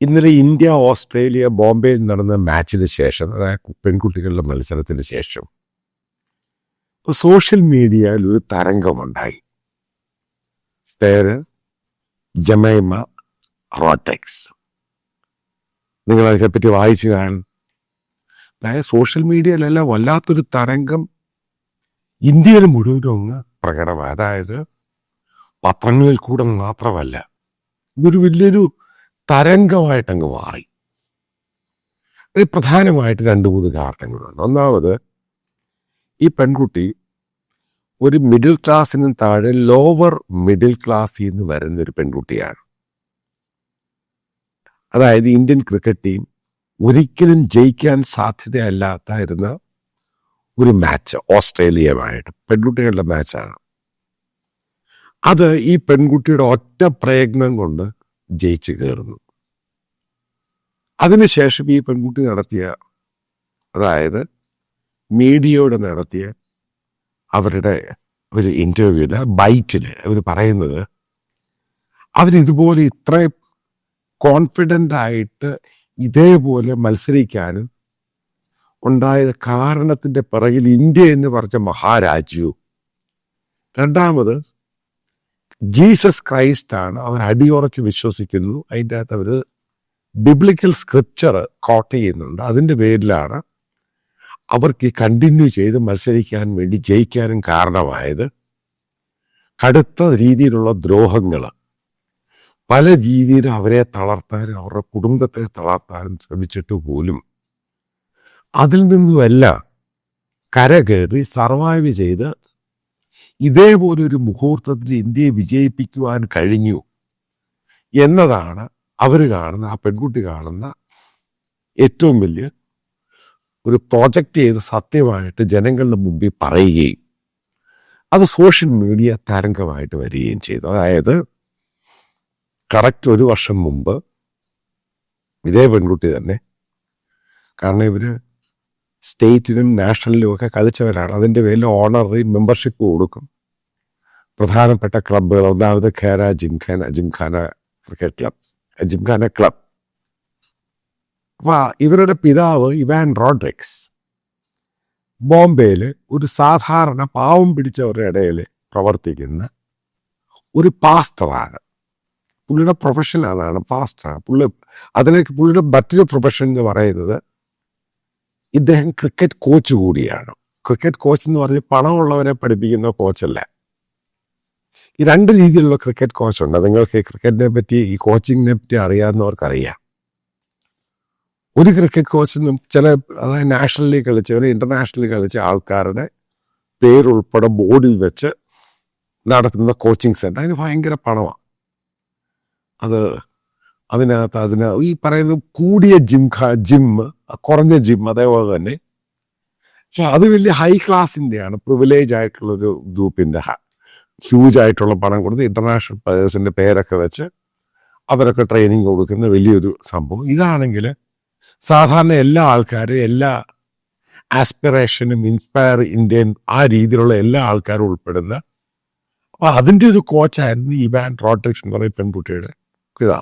ഇന്നലെ India Australia ബോംബെയിൽ നടന്ന മാച്ചിന് ശേഷം, അതായത് പെൺകുട്ടികളുടെ മത്സരത്തിന് ശേഷം, സോഷ്യൽ മീഡിയയിൽ ഒരു തരംഗമുണ്ടായി. പേര് ജമൈമ റോഡ്രിക്സ്. നിങ്ങൾ അതിനെപ്പറ്റി വായിച്ചു കാണും. അതായത് സോഷ്യൽ മീഡിയയിലെല്ലാം വല്ലാത്തൊരു തരംഗം ഇന്ത്യയിൽ മുഴുവനും അങ്ങ് പ്രകടമായി. അതായത് പത്രങ്ങളിൽ കൂടെ മാത്രമല്ല, ഇതൊരു വലിയൊരു തരംഗമായിട്ടങ്ങ് മാറി. ഇത് പ്രധാനമായിട്ട് 2-3 കാരണങ്ങളുണ്ട്. ഒന്നാമത്, ഈ പെൺകുട്ടി ഒരു മിഡിൽ ക്ലാസ്സിനും താഴെ ലോവർ മിഡിൽ ക്ലാസ്സിൽ നിന്ന് വരുന്നൊരു പെൺകുട്ടിയാണ്. അതായത് ഇന്ത്യൻ ക്രിക്കറ്റ് ടീം ഒരിക്കലും ജയിക്കാൻ സാധ്യതയല്ലാത്തായിരുന്ന ഒരു മാച്ച് ഓസ്ട്രേലിയയുമായിട്ട് പെൺകുട്ടികളുടെ മാച്ചാണ്. അത് ഈ പെൺകുട്ടിയുടെ ഒറ്റ പ്രയത്നം കൊണ്ട് ജയിച്ചു കയറുന്നു. അതിനുശേഷം ഈ പെൺകുട്ടി നടത്തിയ, അതായത് മീഡിയയോട് നടത്തിയ അവരുടെ ഒരു ഇന്റർവ്യൂല്, ബൈറ്റില് അവർ പറയുന്നത്, അവരിതുപോലെ ഇത്ര കോൺഫിഡൻ്റ് ആയിട്ട് ഇതേപോലെ മത്സരിക്കാനും ഉണ്ടായ കാരണത്തിൻ്റെ പിറകിൽ ഇന്ത്യ എന്ന് പറഞ്ഞ മഹാരാജ്യവും, രണ്ടാമത് ജീസസ് ക്രൈസ്റ്റ് ആണ് അവർ അടിയുറച്ച് വിശ്വസിക്കുന്നു. അതിൻ്റെ അകത്ത് അവർ ബിബ്ലിക്കൽ സ്ക്രിപ്ചർ കോട്ട് ചെയ്യുന്നുണ്ട്. അതിൻ്റെ പേരിലാണ് അവർക്ക് കണ്ടിന്യൂ ചെയ്ത് മത്സരിക്കാൻ വേണ്ടി ജയിക്കാനും കാരണമായത്. കടുത്ത രീതിയിലുള്ള ദ്രോഹങ്ങൾ, പല രീതിയിലും അവരെ തളർത്താനും അവരുടെ കുടുംബത്തെ തളർത്താനും ശ്രമിച്ചിട്ട് പോലും അതിൽ നിന്നുമെല്ലാം കരകയറി സർവൈവ് ചെയ്ത് ഇതേപോലൊരു മുഹൂർത്തത്തിൽ ഇന്ത്യയെ വിജയിപ്പിക്കുവാൻ കഴിഞ്ഞു എന്നതാണ് അവർ കാണുന്ന, ആ പെൺകുട്ടി കാണുന്ന ഏറ്റവും വലിയ ഒരു പ്രോജക്റ്റ് ചെയ്ത് സത്യമായിട്ട് ജനങ്ങളുടെ മുമ്പിൽ പറയുകയും അത് സോഷ്യൽ മീഡിയ തരംഗമായിട്ട് വരികയും ചെയ്തു. അതായത് കറക്റ്റ് 1 വർഷം മുമ്പ് ഇതേ പെൺകുട്ടി തന്നെ, കാരണം ഇവര് സ്റ്റേറ്റിനും നാഷണലിലും ഒക്കെ കളിച്ചവരാണ്, അതിൻ്റെ പേരിൽ ഓണററി മെമ്പർഷിപ്പ് കൊടുക്കും പ്രധാനപ്പെട്ട ക്ലബ്ബുകൾ. ഒന്നാമത് Khera gymkhana cricket club, gymkhana club. അപ്പൊ ഇവരുടെ പിതാവ് ഇവാൻ റോഡ്രിക്സ് ബോംബെയിൽ ഒരു സാധാരണ പാവം പിടിച്ചവരുടെ ഇടയിൽ പ്രവർത്തിക്കുന്ന ഒരു പാസ്റ്ററാണ്. പുള്ളിയുടെ പ്രൊഫഷൻ അതാണ്, പാസ്റ്ററാണ് പുള്ളി. പുള്ളിയുടെ മറ്റൊരു പ്രൊഫഷൻ എന്ന് പറയുന്നത്, ഇദ്ദേഹം ക്രിക്കറ്റ് കോച്ച് കൂടിയാണ്. ക്രിക്കറ്റ് കോച്ച് എന്ന് പറഞ്ഞ് പണമുള്ളവരെ പഠിപ്പിക്കുന്ന കോച്ചല്ല. ഈ 2 രീതിയിലുള്ള ക്രിക്കറ്റ് കോച്ചുണ്ട്. നിങ്ങൾക്ക് ക്രിക്കറ്റിനെ പറ്റി, ഈ കോച്ചിങ്ങിനെ പറ്റി അറിയാവുന്നവർക്കറിയാം. ഒരു ക്രിക്കറ്റ് കോച്ചിനും അതായത് നാഷണലിൽ കളിച്ചവർ, ഇന്റർനാഷണലിൽ കളിച്ച ആൾക്കാരുടെ പേരുൾപ്പെടെ ബോർഡിൽ വെച്ച് നടത്തുന്ന കോച്ചിങ് സെന്റർ, അതിന് ഭയങ്കര പണമാണ്. അതിനകത്ത് ഈ പറയുന്നത് കൂടിയ ജിം, കുറഞ്ഞ ജിം, അതേപോലെ തന്നെ. പക്ഷെ അത് വലിയ ഹൈ ക്ലാസിൻ്റെയാണ്, പ്രിവിലേജ് ആയിട്ടുള്ളൊരു ഗ്രൂപ്പിൻ്റെ ഹ്യൂജ് ആയിട്ടുള്ള പണം കൊടുത്ത് ഇന്റർനാഷണൽ പ്ലെയേഴ്സിൻ്റെ പേരൊക്കെ വെച്ച് അവരൊക്കെ ട്രെയിനിങ് കൊടുക്കുന്ന വലിയൊരു സംഭവം. ഇതാണെങ്കിൽ സാധാരണ എല്ലാ ആൾക്കാരും, എല്ലാ ആസ്പിറേഷനും, ഇൻസ്പയർ ഇന്ത്യൻ, ആ രീതിയിലുള്ള എല്ലാ ആൾക്കാരും ഉൾപ്പെടുന്ന, അപ്പോൾ അതിൻ്റെ ഒരു കോച്ചായിരുന്നു ഇവാൻ റോഡ്രിക്സ് എന്ന് പറയുന്ന പെൺകുട്ടിയുടെ ഇതാ.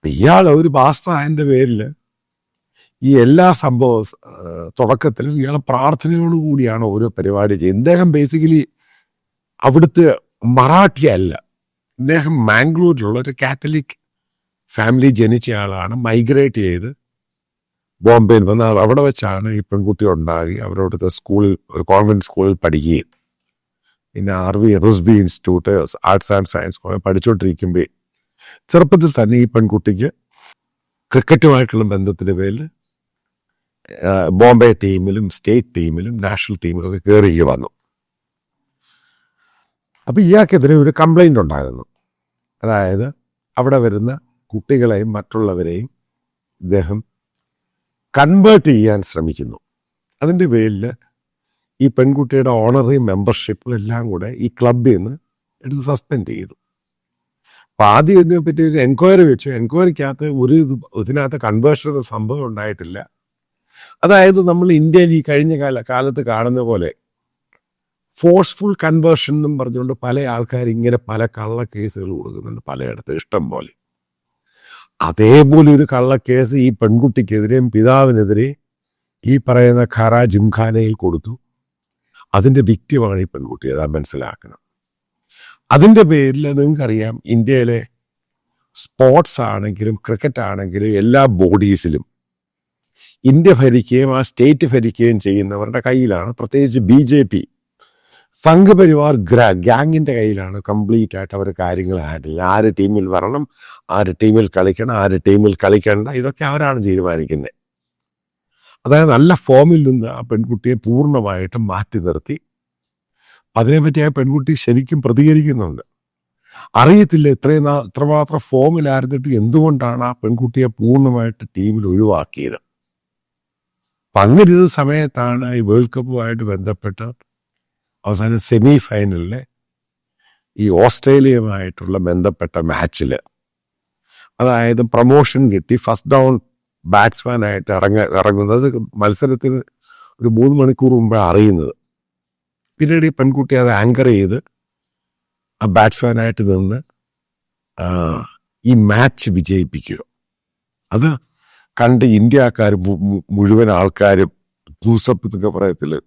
ഇയാൾ ഒരു പാസ്റ്ററായതിൻ്റെ പേരിൽ ഈ എല്ലാ തുടക്കത്തിലും ഇയാളെ പ്രാർത്ഥനയോടു കൂടിയാണ് ഓരോ പരിപാടി ചെയ്യുന്നത്. ഇദ്ദേഹം ബേസിക്കലി അവിടുത്തെ മറാഠി അല്ല, ഇദ്ദേഹം മാംഗ്ലൂരിലുള്ള ഒരു കാത്തലിക് ഫാമിലി ജനിച്ച ആളാണ്. മൈഗ്രേറ്റ് ചെയ്ത് ബോംബെയിൽ വന്ന് അവിടെ വെച്ചാണ് ഈ പെൺകുട്ടി ഉണ്ടാകി. അവരവിടുത്തെ സ്കൂളിൽ, ഒരു കോൺവെന്റ് സ്കൂളിൽ പഠിക്കുകയും പിന്നെ RV റുസ്ബി ഇൻസ്റ്റിറ്റ്യൂട്ട് ആർട്സ് ആൻഡ് സയൻസ് പഠിച്ചുകൊണ്ടിരിക്കുമ്പോൾ ചെറുപ്പത്തിൽ തന്നെ ഈ പെൺകുട്ടിക്ക് ക്രിക്കറ്റുമായിട്ടുള്ള ബന്ധത്തിൻ്റെ പേരിൽ ബോംബെ ടീമിലും സ്റ്റേറ്റ് ടീമിലും നാഷണൽ ടീമിലും ഒക്കെ കയറി വന്നു. അപ്പം ഇയാൾക്കെതിരെ ഒരു കംപ്ലൈൻ്റ് ഉണ്ടായിരുന്നു. അതായത് അവിടെ വരുന്ന കുട്ടികളെയും മറ്റുള്ളവരെയും ഇദ്ദേഹം കൺവേർട്ട് ചെയ്യാൻ ശ്രമിക്കുന്നു. അതിൻ്റെ പേരിൽ ഈ പെൺകുട്ടിയുടെ ഓണററി മെമ്പർഷിപ്പ് എല്ലാം കൂടെ ഈ ക്ലബിൽ നിന്ന് എടുത്ത് സസ്പെൻഡ് ചെയ്തു. അപ്പം ആദ്യം ഇതിനെപ്പറ്റി ഒരു എൻക്വയറി വെച്ചു. എൻക്വയറിക്കകത്ത് ഇതിനകത്ത് കൺവേർഷൻ സംഭവം ഉണ്ടായിട്ടില്ല. അതായത് നമ്മൾ ഇന്ത്യയിൽ ഈ കഴിഞ്ഞ കാലത്ത് കാണുന്ന പോലെ ഫോഴ്സ്ഫുൾ കൺവേർഷൻ എന്നും പറഞ്ഞുകൊണ്ട് പല ആൾക്കാർ ഇങ്ങനെ പല കള്ള കേസുകൾ കൊടുക്കുന്നുണ്ട് പലയിടത്ത് ഇഷ്ടം പോലെ. അതേപോലെ ഒരു കള്ളക്കേസ് ഈ പെൺകുട്ടിക്കെതിരെയും പിതാവിനെതിരെ ഈ പറയുന്ന ഖറ ജിംഖാനയിൽ കൊടുത്തു. അതിൻ്റെ വിക്റ്റിമാണ് ഈ പെൺകുട്ടി. അതാ മനസ്സിലാക്കണം. അതിൻ്റെ പേരിൽ നിങ്ങൾക്കറിയാം, ഇന്ത്യയിലെ സ്പോർട്സ് ആണെങ്കിലും ക്രിക്കറ്റ് ആണെങ്കിലും എല്ലാ ബോഡീസിലും ഇന്ത്യ ഭരിക്കുകയും ആ സ്റ്റേറ്റ് ഭരിക്കുകയും ചെയ്യുന്നവരുടെ കയ്യിലാണ്. പ്രത്യേകിച്ച് BJP സംഘപരിവാർ ഗ്യാങ്ങിൻ്റെ കയ്യിലാണ് കംപ്ലീറ്റ് ആയിട്ട് അവർ കാര്യങ്ങൾ ഹാൻഡിൽ ചെയ്യുന്നത്. ആര് ടീമിൽ വരണം, ആര് ടീമിൽ കളിക്കണം, ആര് ടീമിൽ കളിക്കേണ്ട, ഇതൊക്കെ അവരാണ് തീരുമാനിക്കുന്നത്. അതായത് നല്ല ഫോമിൽ നിന്ന് ആ പെൺകുട്ടിയെ പൂർണ്ണമായിട്ടും മാറ്റി നിർത്തി. അതിനെപ്പറ്റി ആ പെൺകുട്ടി ശരിക്കും പ്രതികരിക്കുന്നുണ്ട്. അറിയത്തില്ല ഇത്രമാത്രം ഫോമിലായിരുന്നിട്ട് എന്തുകൊണ്ടാണ് ആ പെൺകുട്ടിയെ പൂർണ്ണമായിട്ട് ടീമിൽ ഒഴിവാക്കിയത്. അപ്പം അങ്ങനെ ഒരു സമയത്താണ് ഈ വേൾഡ് കപ്പുമായിട്ട് ബന്ധപ്പെട്ട് അവസാനം സെമി ഫൈനലിലെ ഈ ഓസ്ട്രേലിയയുമായിട്ടുള്ള ബന്ധപ്പെട്ട മാച്ചിൽ, അതായത് പ്രൊമോഷൻ കിട്ടി ഫസ്റ്റ് ഡൗൺ ബാറ്റ്സ്മാനായിട്ട് ഇറങ്ങുന്നത് മത്സരത്തിന് ഒരു 3 മണിക്കൂർ മുമ്പാണ് അറിയുന്നത്. പിന്നീട് ഈ പെൺകുട്ടി അത് ആങ്കർ ചെയ്ത് ആ ബാറ്റ്സ്മാനായിട്ട് നിന്ന് ഈ മാച്ച് വിജയിപ്പിക്കുക. അത് കണ്ട് ഇന്ത്യക്കാർ മുഴുവൻ ആൾക്കാരും ധൂസപ്പ് എന്നൊക്കെ പറയത്തില്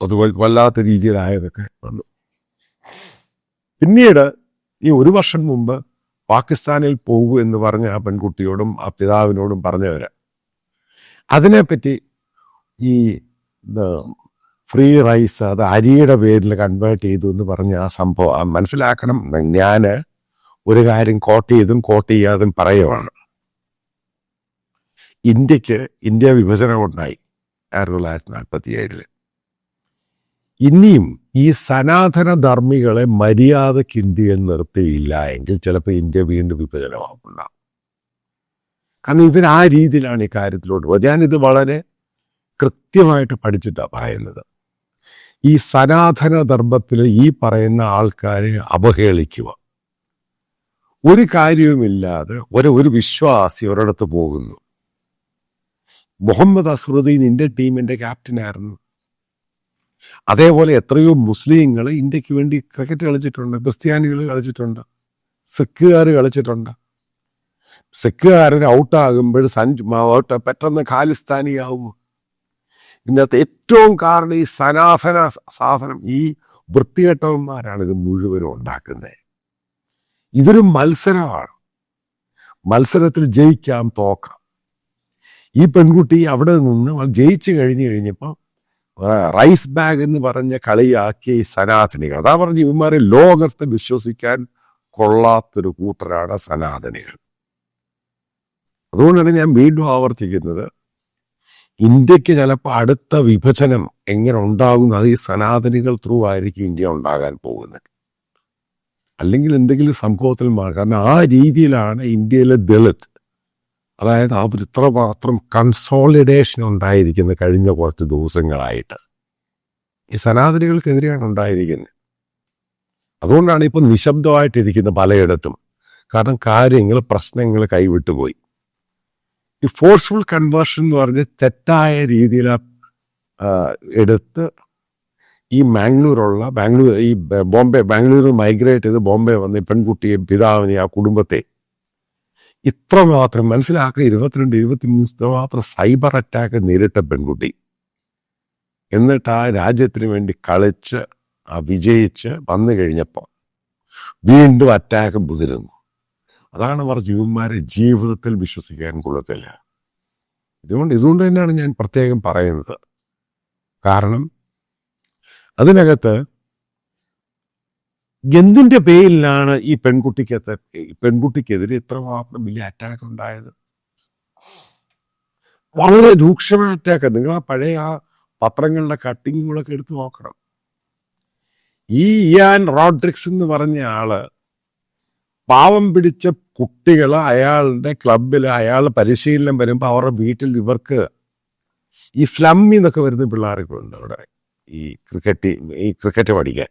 അതുപോലെ വല്ലാത്ത രീതിയിലായതൊക്കെ വന്നു. പിന്നീട് ഈ 1 വർഷം മുമ്പ് പാകിസ്ഥാനിൽ പോകൂ എന്ന് പറഞ്ഞ ആ പെൺകുട്ടിയോടും ആ പിതാവിനോടും പറഞ്ഞവര് അതിനെപ്പറ്റി ഈ ഫ്രീ റൈസ്, അത് അരിയുടെ പേരിൽ കൺവേർട്ട് ചെയ്തു എന്ന് പറഞ്ഞ ആ സംഭവം മനസ്സിലാക്കണം. ഞാൻ ഒരു കാര്യം കോട്ട് ചെയ്യാതും പറയുവാണ്. ഇന്ത്യ വിഭജനം ഉണ്ടായി 1947. ഇനിയും ഈ സനാതന ധർമ്മികളെ മര്യാദയ്ക്ക് ഇന്ത്യയിൽ നിർത്തിയില്ല എങ്കിൽ ചിലപ്പോൾ ഇന്ത്യ വീണ്ടും വിഭജനമാകുന്നുണ്ടാവും. കാരണം ഇവർ ആ രീതിയിലാണ് ഈ കാര്യത്തിലോട്ട് പോകുന്നത്. ഞാനിത് വളരെ കൃത്യമായിട്ട് പഠിച്ചിട്ടാണ് പറയുന്നത്. ഈ സനാതന ധർമ്മത്തിൽ ഈ പറയുന്ന ആൾക്കാരെ അവഹേളിക്കുക, ഒരു കാര്യവുമില്ലാതെ ഒരു വിശ്വാസി ഒരിടത്ത് പോകുന്നു. മുഹമ്മദ് അസ്ഹറുദ്ദീൻ ഇന്ത്യൻ ടീമിന്റെ ക്യാപ്റ്റനായിരുന്നു. അതേപോലെ എത്രയോ മുസ്ലിങ്ങൾ ഇന്ത്യക്ക് വേണ്ടി ക്രിക്കറ്റ് കളിച്ചിട്ടുണ്ട്, ക്രിസ്ത്യാനികൾ കളിച്ചിട്ടുണ്ട്, സിഖുകാർ കളിച്ചിട്ടുണ്ട്. സിഖുകാരൻ ഔട്ടാകുമ്പോൾ പെട്ടെന്ന് ഖാലിസ്ഥാനിയാവും. ഇന്നത്തെ ഏറ്റവും കാരണം ഈ സനാതന സാധനം, ഈ വൃത്തികെട്ടവന്മാരാണ് ഇത് മുഴുവനും ഉണ്ടാക്കുന്നത്. ഇതൊരു മത്സരമാണ്. മത്സരത്തിൽ ജയിക്കാം തോക്കാം. ഈ പെൺകുട്ടി അവിടെ നിന്ന് ജയിച്ചു കഴിഞ്ഞപ്പോൾ റൈസ് ബാഗ് എന്ന് പറഞ്ഞ കളിയാക്കിയ ഈ സനാതനികൾ, അതാ പറഞ്ഞ് ഇവന്മാരെ ലോകത്തെ വിശ്വസിക്കാൻ കൊള്ളാത്തൊരു കൂട്ടരാണ് സനാതനികൾ. അതുകൊണ്ടാണ് ഞാൻ വീണ്ടും ആവർത്തിക്കുന്നത്, ഇന്ത്യക്ക് ചിലപ്പോൾ അടുത്ത വിഭജനം എങ്ങനെ ഉണ്ടാകുന്നു, അത് ഈ സനാതനികൾ ത്രൂ ആയിരിക്കും ഇന്ത്യ ഉണ്ടാകാൻ പോകുന്നത്. അല്ലെങ്കിൽ എന്തെങ്കിലും സംഭവത്തിൽ മാറും. കാരണം ആ രീതിയിലാണ് ഇന്ത്യയിലെ ദളിത്, അതായത് അവർ ഇത്രമാത്രം കൺസോളിഡേഷൻ ഉണ്ടായിരിക്കുന്നത് കഴിഞ്ഞ കുറച്ച് ദിവസങ്ങളായിട്ട് ഈ സനാതനികൾക്കെതിരെയാണ് ഉണ്ടായിരിക്കുന്നത്. അതുകൊണ്ടാണ് ഇപ്പോൾ നിശബ്ദമായിട്ടിരിക്കുന്നത് പലയിടത്തും. കാരണം പ്രശ്നങ്ങൾ കൈവിട്ടുപോയി. ഈ ഫോഴ്സ്ഫുൾ കൺവേർഷൻ എന്ന് പറഞ്ഞ് തെറ്റായ രീതിയിൽ എടുത്ത് ഈ ബാംഗ്ലൂർ മൈഗ്രേറ്റ് ചെയ്ത് ബോംബെ വന്ന് പെൺകുട്ടിയെ, പിതാവിനെ, ആ കുടുംബത്തെ ഇത്രമാത്രം മനസ്സിലാക്കുക. 22-23 ഇത്രമാത്രം സൈബർ അറ്റാക്ക് നേരിട്ട പെൺകുട്ടി, എന്നിട്ട് ആ രാജ്യത്തിന് വേണ്ടി കളിച്ച് വിജയിച്ച് വന്നു കഴിഞ്ഞപ്പോൾ വീണ്ടും അറ്റാക്ക് മുതിരുന്നു. അതാണ് അവർ ജീവന്മാരെ ജീവിതത്തിൽ വിശ്വസിക്കാൻ കൊള്ളത്തില്ല. ഇതുകൊണ്ട് തന്നെയാണ് ഞാൻ പ്രത്യേകം പറയുന്നത്. കാരണം അതിനകത്ത് എന്തിൻ്റെ പേരിലാണ് ഈ പെൺകുട്ടിക്കെതിരെ ഇത്രമാത്രം വലിയ അറ്റാക്ക് ഉണ്ടായത്? വളരെ രൂക്ഷമായ അറ്റാക്ക്. നിങ്ങൾ ആ പഴയ പത്രങ്ങളുടെ കട്ടിങ്ങുകളൊക്കെ എടുത്തു നോക്കണം. ഈ ഇയാൻ റോഡ്രിക്സ് എന്ന് പറഞ്ഞ ആള് പാവം പിടിച്ച കുട്ടികൾ അയാളുടെ ക്ലബിൽ അയാൾ പരിശീലനം വരുമ്പോൾ അവരുടെ വീട്ടിൽ ഇവർക്ക് ഈ ഫ്ലമ്മി എന്നൊക്കെ വരുന്ന പിള്ളേർക്കുണ്ട് അവിടെ ഈ ക്രിക്കറ്റ് പഠിക്കാൻ.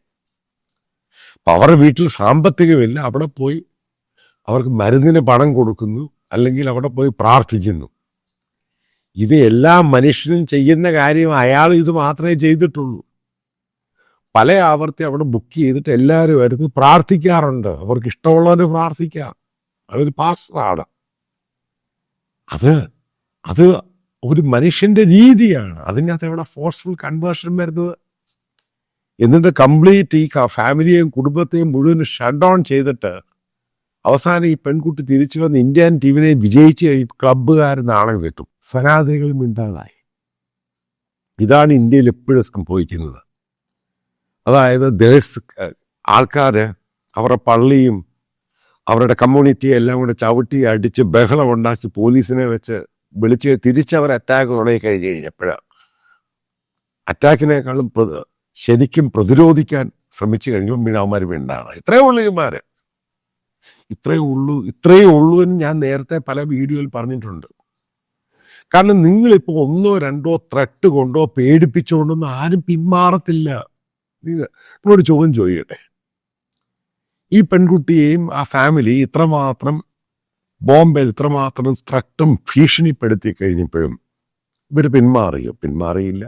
അപ്പം അവരുടെ വീട്ടിൽ സാമ്പത്തികമില്ല. അവിടെ പോയി അവർക്ക് മരുന്നിന് പണം കൊടുക്കുന്നു, അല്ലെങ്കിൽ അവിടെ പോയി പ്രാർത്ഥിക്കുന്നു. ഇത് എല്ലാ മനുഷ്യനും ചെയ്യുന്ന കാര്യം അയാൾ ഇത് മാത്രമേ ചെയ്തിട്ടുള്ളൂ. പല ആവർത്തി അവിടെ ബുക്ക് ചെയ്തിട്ട് എല്ലാവരും വരുന്നു പ്രാർത്ഥിക്കാറുണ്ട്. അവർക്ക് ഇഷ്ടമുള്ളവർ പ്രാർത്ഥിക്കാം. അതൊരു പാസ്റ്ററാണ്. അത് അത് ഒരു മനുഷ്യന്റെ രീതിയാണ്. അതിനകത്ത് എവിടെ ഫോഴ്സ്ഫുൾ കൺവേർഷൻ വരുന്നത്? എന്നിട്ട് കംപ്ലീറ്റ് ഈ ഫാമിലിയെയും കുടുംബത്തെയും മുഴുവൻ ഷട്ട് ഡൗൺ ചെയ്തിട്ട് അവസാനം ഈ പെൺകുട്ടി തിരിച്ചു വന്ന് ഇന്ത്യൻ ടീമിനെ വിജയിച്ച് ഈ ക്ലബ്ബുകാരൻ നാണം കിട്ടും. സനാതനികളും ഇണ്ടാതായി. ഇതാണ് ഇന്ത്യയിൽ എപ്പോഴും സംഭവിക്കുന്നത്. അതായത് ആൾക്കാർ അവരുടെ പള്ളിയും അവരുടെ കമ്മ്യൂണിറ്റിയെ എല്ലാം കൂടെ ചവിട്ടി അടിച്ച് ബഹളം ഉണ്ടാക്കി പോലീസിനെ വെച്ച് വിളിച്ച് തിരിച്ചവർ അറ്റാക്ക് തുടങ്ങി കഴിഞ്ഞപ്പോഴാണ് അറ്റാക്കിനേക്കാളും ശരിക്കും പ്രതിരോധിക്കാൻ ശ്രമിച്ചു കഴിഞ്ഞു അവന്മാർ വേണ്ടാണ്. ഇത്രയേ ഉള്ളൂ ഇവന്മാര്, ഇത്രയേ ഉള്ളൂ എന്ന് ഞാൻ നേരത്തെ പല വീഡിയോയിൽ പറഞ്ഞിട്ടുണ്ട്. കാരണം നിങ്ങളിപ്പോൾ 1 2 ത്രെട്ട് കൊണ്ടോ പേടിപ്പിച്ചുകൊണ്ടൊന്നും ആരും പിന്മാറത്തില്ല. നിങ്ങളോട് ചോദ്യം ചോദിക്കട്ടെ, ഈ പെൺകുട്ടിയെയും ആ ഫാമിലി ഇത്രമാത്രം ബോംബെയിൽ ഇത്രമാത്രം ത്രട്ടും ഭീഷണിപ്പെടുത്തി കഴിഞ്ഞപ്പോഴും ഇവർ പിന്മാറിയില്ല.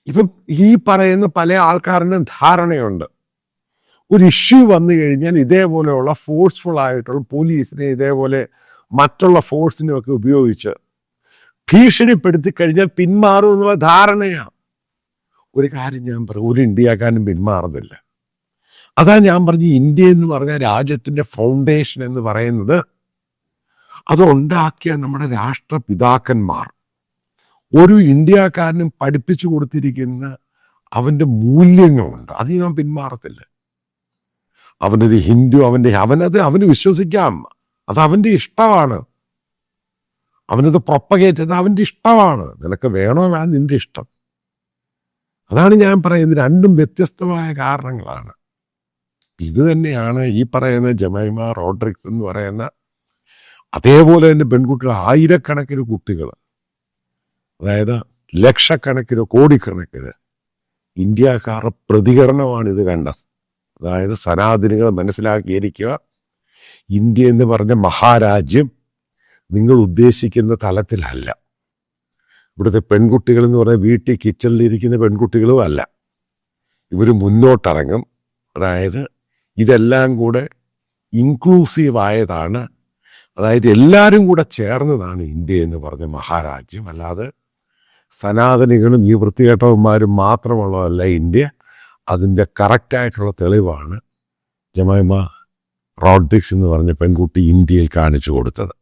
ഇപ്പം ഈ പറയുന്ന പല ആൾക്കാരുടെ ധാരണയുണ്ട്, ഒരു ഇഷ്യൂ വന്നു കഴിഞ്ഞാൽ ഇതേപോലെയുള്ള ഫോഴ്സ്ഫുൾ ആയിട്ടുള്ള പോലീസിനെ ഇതേപോലെ മറ്റുള്ള ഫോഴ്സിനെയൊക്കെ ഉപയോഗിച്ച് ഭീഷണിപ്പെടുത്തി കഴിഞ്ഞാൽ പിന്മാറും എന്നുള്ള ധാരണയാണ്. ഒരു കാര്യം ഞാൻ പറയും, ഒരു ഇന്ത്യക്കാരനും പിന്മാറുന്നില്ല. അതാ ഞാൻ പറഞ്ഞു, ഇന്ത്യ എന്ന് പറഞ്ഞ രാജ്യത്തിന്റെ ഫൗണ്ടേഷൻ എന്ന് പറയുന്നത് അത് ഉണ്ടാക്കിയ നമ്മുടെ രാഷ്ട്രപിതാക്കന്മാർ ഒരു ഇന്ത്യക്കാരനും പഠിപ്പിച്ചു കൊടുത്തിരിക്കുന്ന അവന്റെ മൂല്യങ്ങളുണ്ട്. അത് ഞാൻ പിന്മാറത്തില്ല. അവനൊരു ഹിന്ദു, അവന് വിശ്വസിക്കാം, അത് അവന്റെ ഇഷ്ടമാണ്. അവനത് പ്രൊപ്പഗേറ്റ് ചെയ്ത് അവന്റെ ഇഷ്ടമാണ്. നിനക്ക് വേണോ വേണം, നിന്റെ ഇഷ്ടം. അതാണ് ഞാൻ പറയുന്നത്, രണ്ടും വ്യത്യസ്തമായ കാരണങ്ങളാണ്. ഇത് തന്നെയാണ് ഈ പറയുന്ന ജമൈമ റോഡ്രിക്സ് എന്ന് പറയുന്ന അതേപോലെ തന്നെ പെൺകുട്ടികൾ, ആയിരക്കണക്കിന് കുട്ടികൾ, അതായത് ലക്ഷക്കണക്കിന് കോടിക്കണക്കിന് ഇന്ത്യക്കാരുടെ പ്രതികരണമാണ് ഇത് കണ്ടത്. അതായത് സനാതനികൾ മനസ്സിലാക്കിയിരിക്കുക, ഇന്ത്യ എന്ന് പറഞ്ഞ മഹാരാജ്യം നിങ്ങൾ ഉദ്ദേശിക്കുന്ന തലത്തിലല്ല. ഇവിടുത്തെ പെൺകുട്ടികൾ എന്ന് പറഞ്ഞാൽ വീട്ടിൽ കിച്ചണിലിരിക്കുന്ന പെൺകുട്ടികളും അല്ല. ഇവർ മുന്നോട്ടിറങ്ങും. അതായത് ഇതെല്ലാം കൂടെ ഇൻക്ലൂസീവ് ആയതാണ്. അതായത് എല്ലാവരും കൂടെ ചേർന്നതാണ് ഇന്ത്യ എന്ന് പറഞ്ഞ മഹാരാജ്യം. അല്ലാതെ സനാതനികളും ഈ വൃത്തികെട്ടവന്മാരും മാത്രമുള്ളതല്ല ഇന്ത്യ. അതിൻ്റെ കറക്റ്റായിട്ടുള്ള തെളിവാണ് ജമൈമ റോഡ്രിക്സ് എന്ന് പറഞ്ഞ പെൺകുട്ടി ഇന്ത്യയിൽ കാണിച്ചു കൊടുത്തത്.